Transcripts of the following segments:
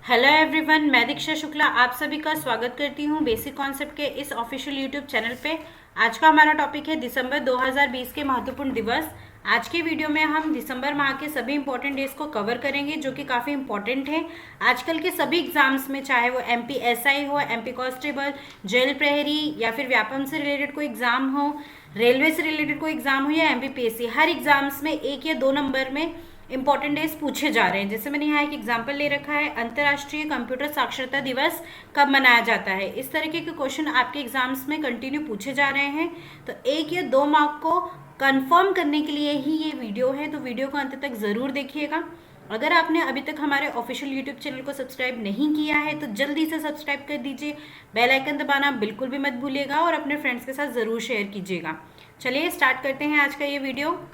Hello everyone, मैं दीक्षा शुक्ला आप सभी का स्वागत करती हूँ बेसिक कॉन्सेप्ट के इस ऑफिशियल यूट्यूब चैनल पे। आज का हमारा टॉपिक है दिसंबर 2020 के महत्वपूर्ण दिवस। आज के वीडियो में हम दिसंबर माह के सभी इंपॉर्टेंट डेज को कवर करेंगे जो कि काफ़ी इंपॉर्टेंट है आजकल के सभी एग्जाम्स में, चाहे वो MPSI हो, MP कांस्टेबल, जेल प्रहरी या फिर व्यापम से रिलेटेड कोई एग्जाम हो, रेलवे से रिलेटेड कोई एग्जाम हो या MPPSC। हर एग्जाम्स में 1 या 2 नंबर में इंपॉर्टेंट डेज पूछे जा रहे हैं। जैसे मैंने यहाँ एक एग्जाम्पल ले रखा है, अंतर्राष्ट्रीय कंप्यूटर साक्षरता दिवस कब मनाया जाता है। इस तरीके के क्वेश्चन आपके एग्जाम्स में कंटिन्यू पूछे जा रहे हैं, तो 1 या 2 मार्क को कंफर्म करने के लिए ही ये वीडियो है, तो वीडियो को अंत तक ज़रूर देखिएगा। अगर आपने अभी तक हमारे ऑफिशियल यूट्यूब चैनल को सब्सक्राइब नहीं किया है तो जल्दी से सब्सक्राइब कर दीजिए, बेल आइकन दबाना बिल्कुल भी मत भूलिएगा और अपने फ्रेंड्स के साथ ज़रूर शेयर कीजिएगा। चलिए स्टार्ट करते हैं आज का ये वीडियो।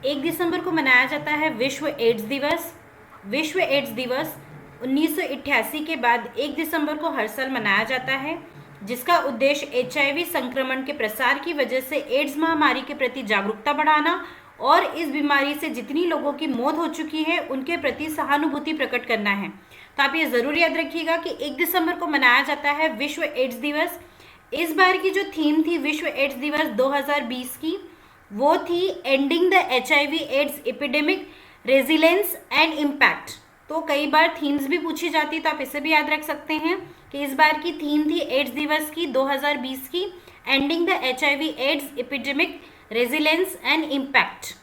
1 दिसंबर को मनाया जाता है विश्व एड्स दिवस। विश्व एड्स दिवस 1988 के बाद 1 दिसंबर को हर साल मनाया जाता है, जिसका उद्देश्य HIV संक्रमण के प्रसार की वजह से एड्स महामारी के प्रति जागरूकता बढ़ाना और इस बीमारी से जितनी लोगों की मौत हो चुकी है उनके प्रति सहानुभूति प्रकट करना है। तो आप ये ज़रूर याद रखिएगा कि 1 दिसंबर को मनाया जाता है विश्व एड्स दिवस। इस बार की जो थीम थी विश्व एड्स दिवस 2020 की, वो थी ending the HIV AIDS epidemic, resilience and impact. तो कई बार थीम्स भी पूछी जाती, तो आप इसे भी याद रख सकते हैं कि इस बार की थीम थी एड्स दिवस की 2020 की, ending the HIV AIDS epidemic, resilience and impact.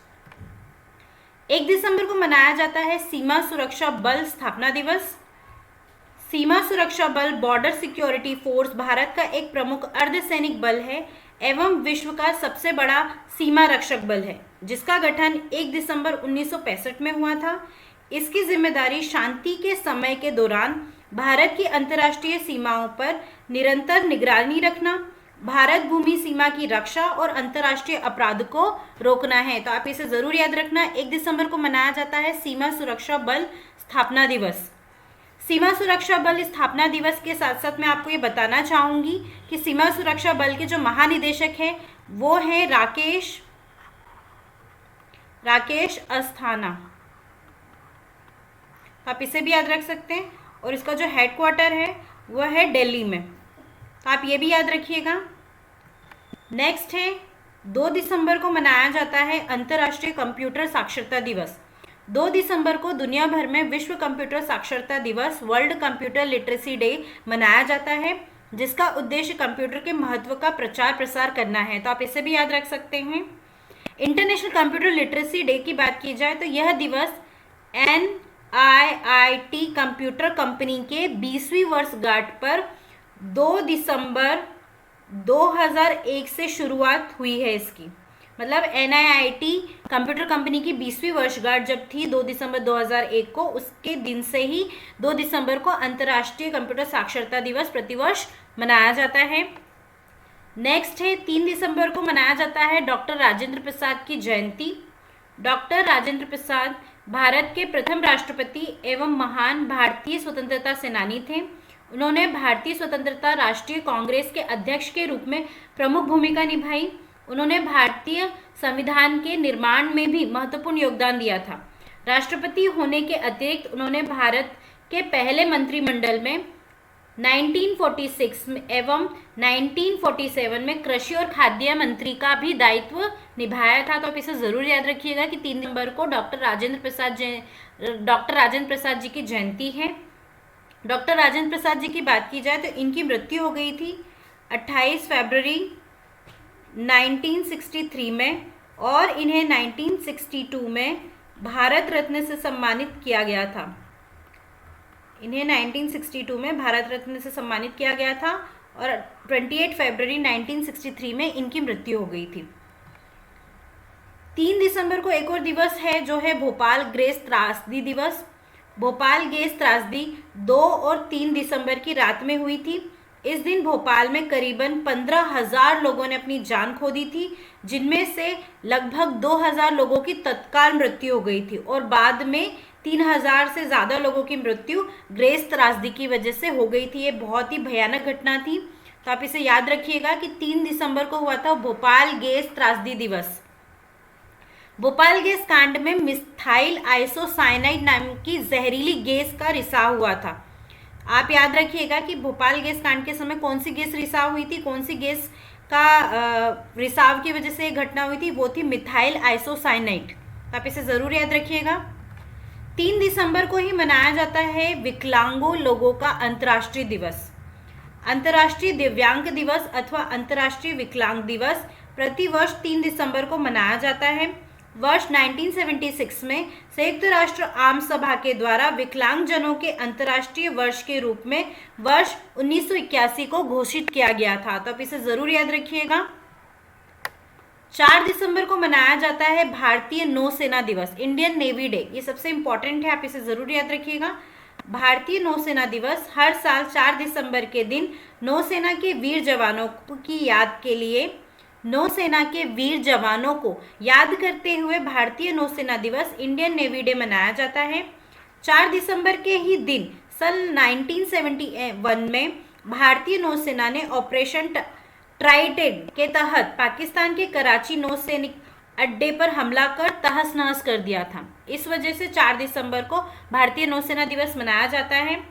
1 दिसंबर को मनाया जाता है सीमा सुरक्षा बल स्थापना दिवस। सीमा सुरक्षा बल बॉर्डर सिक्योरिटी फोर्स भारत का एक प्रमुख अर्धसैनिक बल है एवं विश्व का सबसे बड़ा सीमा रक्षक बल है, जिसका गठन 1 दिसंबर 1965 में हुआ था। इसकी जिम्मेदारी शांति के समय के दौरान भारत की अंतर्राष्ट्रीय सीमाओं पर निरंतर निगरानी रखना, भारत भूमि सीमा की रक्षा और अंतर्राष्ट्रीय अपराध को रोकना है। तो आप इसे जरूर याद रखना, 1 दिसंबर को मनाया जाता है सीमा सुरक्षा बल स्थापना दिवस। सीमा सुरक्षा बल स्थापना दिवस के साथ साथ मैं आपको ये बताना चाहूँगी कि सीमा सुरक्षा बल के जो महानिदेशक हैं वो हैं राकेश अस्थाना। आप इसे भी याद रख सकते हैं, और इसका जो हेडक्वार्टर है वो है दिल्ली में, तो आप ये भी याद रखिएगा। नेक्स्ट है 2 दिसंबर को मनाया जाता है अंतर्राष्ट्रीय कंप्यूटर साक्षरता दिवस। 2 दिसंबर को दुनिया भर में विश्व कंप्यूटर साक्षरता दिवस, वर्ल्ड कंप्यूटर लिटरेसी डे मनाया जाता है, जिसका उद्देश्य कंप्यूटर के महत्व का प्रचार प्रसार करना है। तो आप इसे भी याद रख सकते हैं। इंटरनेशनल कंप्यूटर लिटरेसी डे की बात की जाए तो यह दिवस NIIT कंप्यूटर कंपनी के 20वीं वर्षगांठ पर 2 दिसंबर 2001 से शुरुआत हुई है इसकी। मतलब NIIT कंप्यूटर कंपनी की 20वीं वर्षगांठ जब थी 2 दिसंबर 2001 को, उसके दिन से ही 2 दिसंबर को अंतर्राष्ट्रीय कंप्यूटर साक्षरता दिवस प्रतिवर्ष मनाया जाता है। नेक्स्ट है 3 दिसंबर को मनाया जाता है डॉक्टर राजेंद्र प्रसाद की जयंती। डॉक्टर राजेंद्र प्रसाद भारत के प्रथम राष्ट्रपति एवं महान भारतीय स्वतंत्रता सेनानी थे। उन्होंने भारतीय स्वतंत्रता राष्ट्रीय कांग्रेस के अध्यक्ष के रूप में प्रमुख भूमिका निभाई। उन्होंने भारतीय संविधान के निर्माण में भी महत्वपूर्ण योगदान दिया था। राष्ट्रपति होने के अतिरिक्त उन्होंने भारत के पहले मंत्रिमंडल में 1946 में एवं 1947 में कृषि और खाद्य मंत्री का भी दायित्व निभाया था। तो आप इसे ज़रूर याद रखिएगा कि 3 दिसंबर को डॉक्टर राजेंद्र प्रसाद जी की जयंती है। डॉक्टर राजेंद्र प्रसाद जी की बात की जाए तो इनकी मृत्यु हो गई थी 28 फरवरी 1963 में, और इन्हें 1962 में भारत रत्न से सम्मानित किया गया था। इन्हें 1962 में भारत रत्न से सम्मानित किया गया था और 28 फरवरी 1963 में इनकी मृत्यु हो गई थी। 3 दिसंबर को एक और दिवस है जो है भोपाल गैस त्रासदी दिवस। भोपाल गैस त्रासदी 2 और 3 दिसंबर की रात में हुई थी। इस दिन भोपाल में करीबन 15,000 लोगों ने अपनी जान खो दी थी, जिनमें से लगभग 2,000 लोगों की तत्काल मृत्यु हो गई थी और बाद में 3,000 से ज़्यादा लोगों की मृत्यु गैस त्रासदी की वजह से हो गई थी। ये बहुत ही भयानक घटना थी, तो आप इसे याद रखिएगा कि 3 दिसंबर को हुआ था भोपाल गैस त्रासदी दिवस। भोपाल गैस कांड में मिथाइल आइसोसाइनाइड नाम की जहरीली गैस का रिसाव हुआ था। आप याद रखिएगा कि भोपाल गैस कांड के समय कौन सी गैस रिसाव हुई थी, कौन सी गैस का रिसाव की वजह से ये घटना हुई थी, वो थी मिथाइल आइसोसाइनाइड। तो आप इसे ज़रूर याद रखिएगा। 3 दिसंबर को ही मनाया जाता है विकलांगों लोगों का अंतर्राष्ट्रीय दिवस। अंतर्राष्ट्रीय दिव्यांग दिवस अथवा अंतर्राष्ट्रीय विकलांग दिवस प्रतिवर्ष 3 दिसंबर को मनाया जाता है। वर्ष 1976 में संयुक्त राष्ट्र आम सभा के द्वारा विकलांगजनों के अंतर्राष्ट्रीय वर्ष के रूप में वर्ष 1981 को घोषित किया गया था। तो आप इसे जरूर याद रखिएगा। 4 दिसंबर को मनाया जाता है भारतीय नौसेना दिवस, इंडियन नेवी डे। ये सबसे इंपॉर्टेंट है, आप इसे जरूर याद रखिएगा। भारतीय नौसेना दिवस हर साल 4 दिसंबर के दिन नौसेना के वीर जवानों की याद के लिए, नौसेना के वीर जवानों को याद करते हुए भारतीय नौसेना दिवस, इंडियन नेवी डे मनाया जाता है। 4 दिसंबर के ही दिन सन 1971 में भारतीय नौसेना ने ऑपरेशन ट्राइडेंट के तहत पाकिस्तान के कराची नौसैनिक अड्डे पर हमला कर तहस नहस कर दिया था। इस वजह से 4 दिसंबर को भारतीय नौसेना दिवस मनाया जाता है।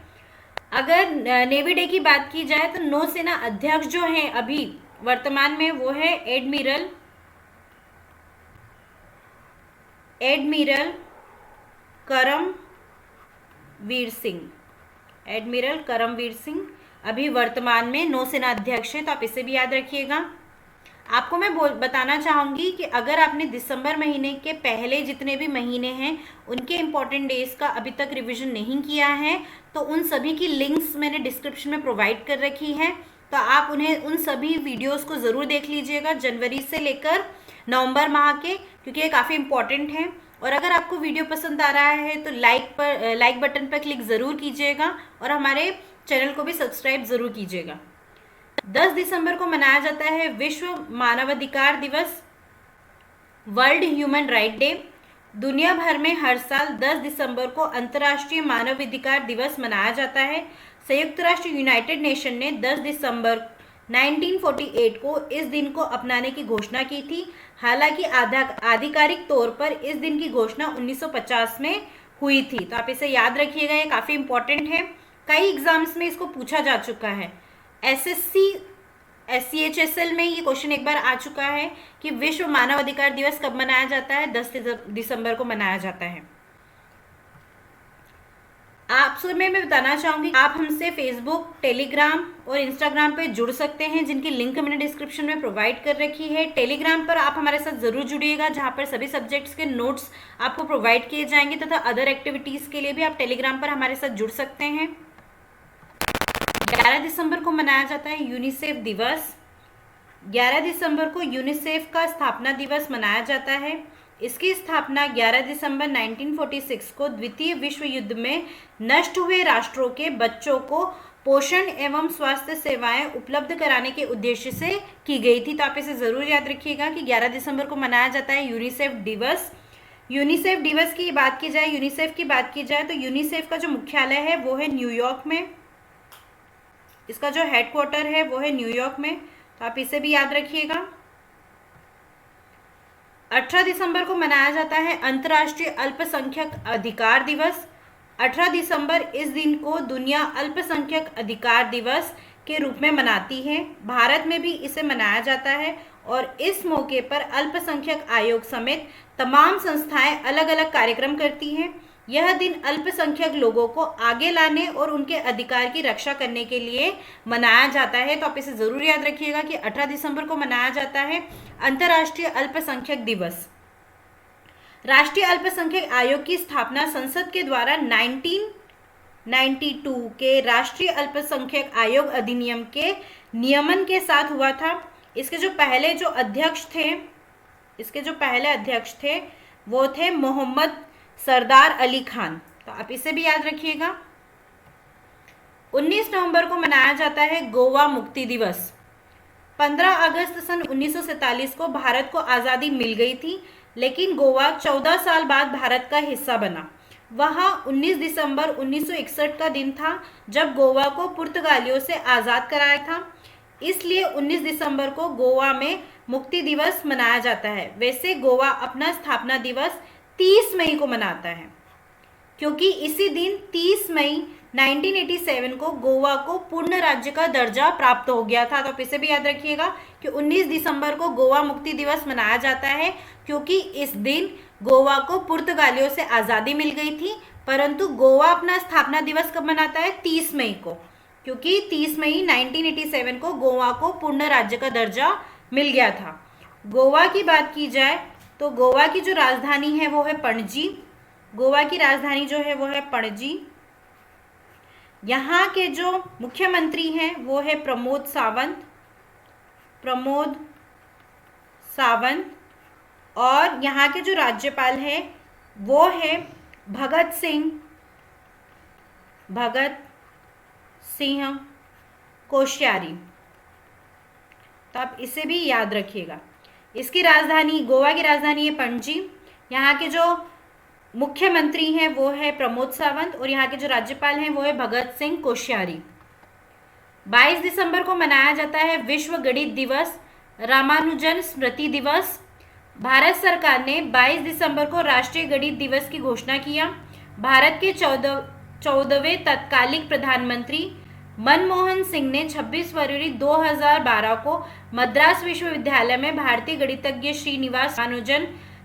अगर नेवी डे की बात की जाए तो नौसेना अध्यक्ष जो हैं अभी वर्तमान में, वो है एडमिरल करमवीर सिंह। एडमिरल करमवीर सिंह अभी वर्तमान में नौसेना अध्यक्ष है, तो आप इसे भी याद रखिएगा। आपको मैं बताना चाहूँगी कि अगर आपने दिसंबर महीने के पहले जितने भी महीने हैं उनके इम्पॉर्टेंट डेज का अभी तक रिवीजन नहीं किया है, तो उन सभी की लिंक्स मैंने डिस्क्रिप्शन में प्रोवाइड कर रखी है, तो आप उन सभी वीडियोस को ज़रूर देख लीजिएगा जनवरी से लेकर नवंबर माह के, क्योंकि ये काफ़ी इम्पॉर्टेंट है। और अगर आपको वीडियो पसंद आ रहा है तो लाइक बटन पर क्लिक ज़रूर कीजिएगा और हमारे चैनल को भी सब्सक्राइब ज़रूर कीजिएगा। 10 दिसंबर को मनाया जाता है विश्व मानवाधिकार दिवस, वर्ल्ड ह्यूमन राइट डे। दुनिया भर में हर साल 10 दिसंबर को अंतर्राष्ट्रीय मानवाधिकार दिवस मनाया जाता है। संयुक्त राष्ट्र यूनाइटेड नेशन ने 10 दिसंबर 1948 को इस दिन को अपनाने की घोषणा की थी। हालांकि आधिकारिक तौर पर इस दिन की घोषणा 1950 में हुई थी। तो आप इसे याद रखिएगा, ये काफ़ी इंपॉर्टेंट है। कई एग्जाम्स में इसको पूछा जा चुका है। SSC SCHSL में ये क्वेश्चन एक बार आ चुका है कि विश्व मानवाधिकार दिवस कब मनाया जाता है, 10 दिसंबर को मनाया जाता है। आपसे मैं बताना चाहूँगी आप हमसे फेसबुक, टेलीग्राम और इंस्टाग्राम पे जुड़ सकते हैं, जिनकी लिंक मैंने डिस्क्रिप्शन में प्रोवाइड कर रखी है। टेलीग्राम पर आप हमारे साथ ज़रूर जुड़िएगा, जहाँ पर सभी सब्जेक्ट्स के नोट्स आपको प्रोवाइड किए जाएंगे, तथा अदर एक्टिविटीज़ के लिए भी आप टेलीग्राम पर हमारे साथ जुड़ सकते हैं। 11 दिसंबर को मनाया जाता है यूनिसेफ दिवस। 11 दिसंबर को यूनिसेफ का स्थापना दिवस मनाया जाता है। इसकी स्थापना 11 दिसंबर 1946 को द्वितीय विश्व युद्ध में नष्ट हुए राष्ट्रों के बच्चों को पोषण एवं स्वास्थ्य सेवाएं उपलब्ध कराने के उद्देश्य से की गई थी। तो आप इसे ज़रूर याद रखिएगा कि 11 दिसंबर को मनाया जाता है यूनिसेफ दिवस। यूनिसेफ दिवस की बात की जाए, यूनिसेफ की बात की जाए तो यूनिसेफ का जो मुख्यालय है वो है न्यूयॉर्क में। इसका जो हेडक्वार्टर है वो है न्यूयॉर्क में, तो आप इसे भी याद रखिएगा। 18 दिसंबर को मनाया जाता है अंतर्राष्ट्रीय अल्पसंख्यक अधिकार दिवस। 18 दिसंबर इस दिन को दुनिया अल्पसंख्यक अधिकार दिवस के रूप में मनाती है। भारत में भी इसे मनाया जाता है और इस मौके पर अल्पसंख्यक आयोग समेत तमाम संस्थाएं अलग अलग कार्यक्रम करती हैं। यह दिन अल्पसंख्यक लोगों को आगे लाने और उनके अधिकार की रक्षा करने के लिए मनाया जाता है। तो आप इसे ज़रूर याद रखिएगा कि 18 दिसंबर को मनाया जाता है अंतर्राष्ट्रीय अल्पसंख्यक दिवस। राष्ट्रीय अल्पसंख्यक आयोग की स्थापना संसद के द्वारा 1992 के राष्ट्रीय अल्पसंख्यक आयोग अधिनियम के नियमन के साथ हुआ था। इसके जो पहले अध्यक्ष थे वो थे मोहम्मद सरदार अली खान। तो आप इसे भी याद रखिएगा। 19 नवंबर को मनाया जाता है गोवा मुक्ति दिवस। 15 अगस्त सन 1947 को भारत को आज़ादी मिल गई थी, लेकिन गोवा 14 साल बाद भारत का हिस्सा बना। वहाँ 19 दिसंबर 1961 का दिन था जब गोवा को पुर्तगालियों से आज़ाद कराया था। इसलिए 19 दिसंबर को गोवा में मुक्ति दिवस मनाया जाता है। वैसे गोवा अपना स्थापना दिवस 30 मई को मनाता है, क्योंकि इसी दिन 30 मई 1987 को गोवा को पूर्ण राज्य का दर्जा प्राप्त हो गया था। तो आप इसे भी याद रखिएगा कि 19 दिसंबर को गोवा मुक्ति दिवस मनाया जाता है, क्योंकि इस दिन गोवा को पुर्तगालियों से आज़ादी मिल गई थी। परंतु गोवा अपना स्थापना दिवस कब मनाता है? 30 मई को, क्योंकि 30 मई 1987 को गोवा को पूर्ण राज्य का दर्जा मिल गया था। गोवा की बात की जाए तो गोवा की जो राजधानी है वो है पणजी। गोवा की राजधानी जो है वो है पणजी। यहाँ के जो मुख्यमंत्री हैं वो है प्रमोद सावंत, और यहाँ के जो राज्यपाल हैं वो है भगत सिंह कोश्यारी। तो आप इसे भी याद रखिएगा। इसकी राजधानी, गोवा की राजधानी है पणजी। यहाँ के जो मुख्यमंत्री हैं वो है प्रमोद सावंत, और यहाँ के जो राज्यपाल हैं वो है भगत सिंह कोश्यारी। 22 दिसंबर को मनाया जाता है विश्व गणित दिवस, रामानुजन स्मृति दिवस। भारत सरकार ने 22 दिसंबर को राष्ट्रीय गणित दिवस की घोषणा किया। भारत के 14वें तत्कालिक प्रधानमंत्री मनमोहन सिंह ने 26 फरवरी 2012 को मद्रास विश्वविद्यालय में भारतीय गणितज्ञ श्रीनिवास रामानुजन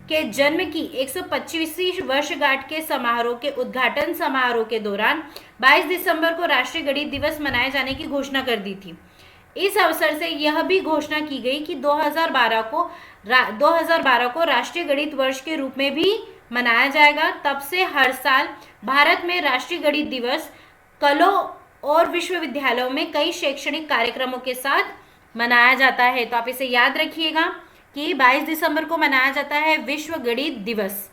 के जन्म की 125वीं वर्षगांठ के समारोह के उद्घाटन समारोह के दौरान 22 दिसंबर को राष्ट्रीय गणित दिवस मनाए जाने की घोषणा कर दी थी। इस अवसर से यह भी घोषणा की गई कि 2012 को राष्ट्रीय गणित वर्ष के रूप में भी मनाया जाएगा। तब से हर साल भारत में राष्ट्रीय गणित दिवस कॉलेजों और विश्वविद्यालयों में कई शैक्षणिक कार्यक्रमों के साथ मनाया जाता है। तो आप इसे याद रखिएगा कि 22 दिसंबर को मनाया जाता है विश्व गणित दिवस।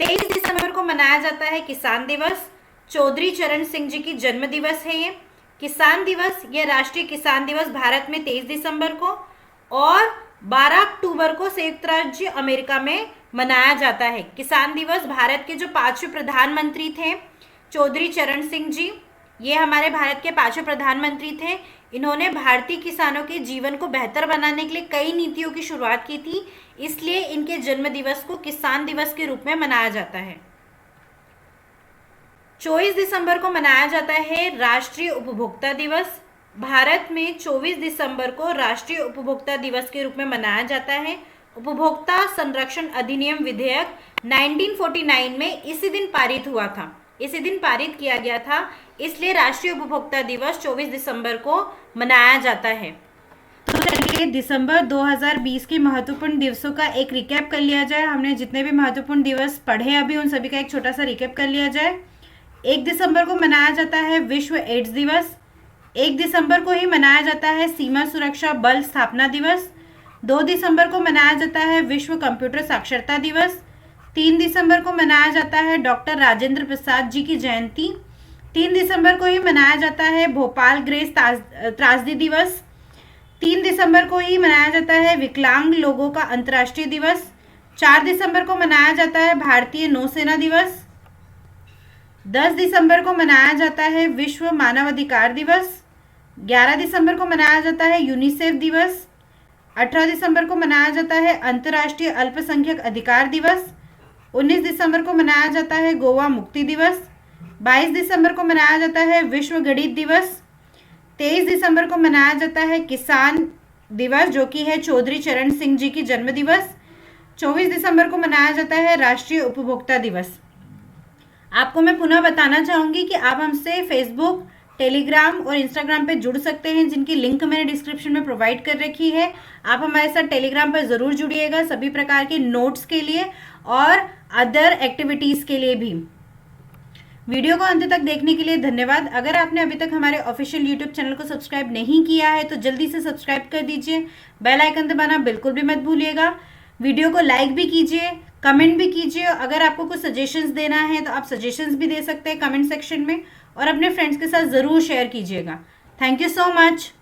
23 दिसंबर को मनाया जाता है किसान दिवस। चौधरी चरण सिंह जी की जन्म दिवस है ये किसान दिवस। ये राष्ट्रीय किसान दिवस भारत में 23 दिसंबर को और 12 अक्टूबर को संयुक्त राज्य अमेरिका में मनाया जाता है। किसान दिवस भारत के जो 5वें प्रधानमंत्री थे चौधरी चरण सिंह जी, ये हमारे भारत के 5वें प्रधानमंत्री थे। इन्होंने भारतीय किसानों के जीवन को बेहतर बनाने के लिए कई नीतियों की शुरुआत की थी, इसलिए इनके जन्म दिवस को किसान दिवस के रूप में मनाया जाता है। 24 दिसंबर को मनाया जाता है राष्ट्रीय उपभोक्ता दिवस। भारत में 24 दिसंबर को राष्ट्रीय उपभोक्ता दिवस के रूप में मनाया जाता है। उपभोक्ता संरक्षण अधिनियम विधेयक 1949 में इसी दिन पारित हुआ था, इसी दिन पारित किया गया था, इसलिए राष्ट्रीय उपभोक्ता दिवस 24 दिसंबर को मनाया जाता है। तो चलिए दिसंबर 2020 के महत्वपूर्ण दिवसों का एक रिकैप कर लिया जाए। हमने जितने भी महत्वपूर्ण दिवस पढ़े अभी उन सभी का एक छोटा सा रिकैप कर लिया जाए। 1 दिसंबर को मनाया जाता है विश्व एड्स दिवस। 1 दिसंबर को ही मनाया जाता है सीमा सुरक्षा बल स्थापना दिवस। 2 दिसंबर को मनाया जाता है विश्व कंप्यूटर साक्षरता दिवस। 3 दिसंबर को मनाया जाता है डॉक्टर राजेंद्र प्रसाद जी की जयंती। 3 दिसंबर को ही मनाया जाता है भोपाल ग्रेस त्रासदी दिवस। 3 दिसंबर को ही मनाया जाता है विकलांग लोगों का अंतर्राष्ट्रीय दिवस। 4 दिसंबर को मनाया जाता है भारतीय नौसेना दिवस। 10 दिसंबर को मनाया जाता है विश्व मानवाधिकार दिवस। 11 दिसंबर को मनाया जाता है यूनिसेफ दिवस। 18 दिसंबर को मनाया जाता है अंतर्राष्ट्रीय अल्पसंख्यक अधिकार दिवस। 19 दिसंबर को मनाया जाता है गोवा मुक्ति दिवस। 22 दिसंबर को मनाया जाता है विश्व गणित दिवस। 23 दिसंबर को मनाया जाता है किसान दिवस, जो कि है चौधरी चरण सिंह जी की जन्म दिवस। 24 दिसंबर को मनाया जाता है राष्ट्रीय उपभोक्ता दिवस। आपको मैं पुनः बताना चाहूँगी कि आप हमसे फेसबुक, टेलीग्राम और इंस्टाग्राम पे जुड़ सकते हैं, जिनकी लिंक मैंने डिस्क्रिप्शन में प्रोवाइड कर रखी है। आप हमारे साथ टेलीग्राम पर ज़रूर जुड़िएगा सभी प्रकार के नोट्स के लिए और अदर एक्टिविटीज़ के लिए भी। वीडियो को अंत तक देखने के लिए धन्यवाद। अगर आपने अभी तक हमारे ऑफिशियल यूट्यूब चैनल को सब्सक्राइब नहीं किया है तो जल्दी से सब्सक्राइब कर दीजिए। बेल आइकन दबाना बिल्कुल भी मत भूलिएगा। वीडियो को लाइक भी कीजिए, कमेंट भी कीजिए। अगर आपको कुछ सजेशंस देना है तो आप सजेशंस भी दे सकते हैं कमेंट सेक्शन में, और अपने फ्रेंड्स के साथ ज़रूर शेयर कीजिएगा। Thank you so much.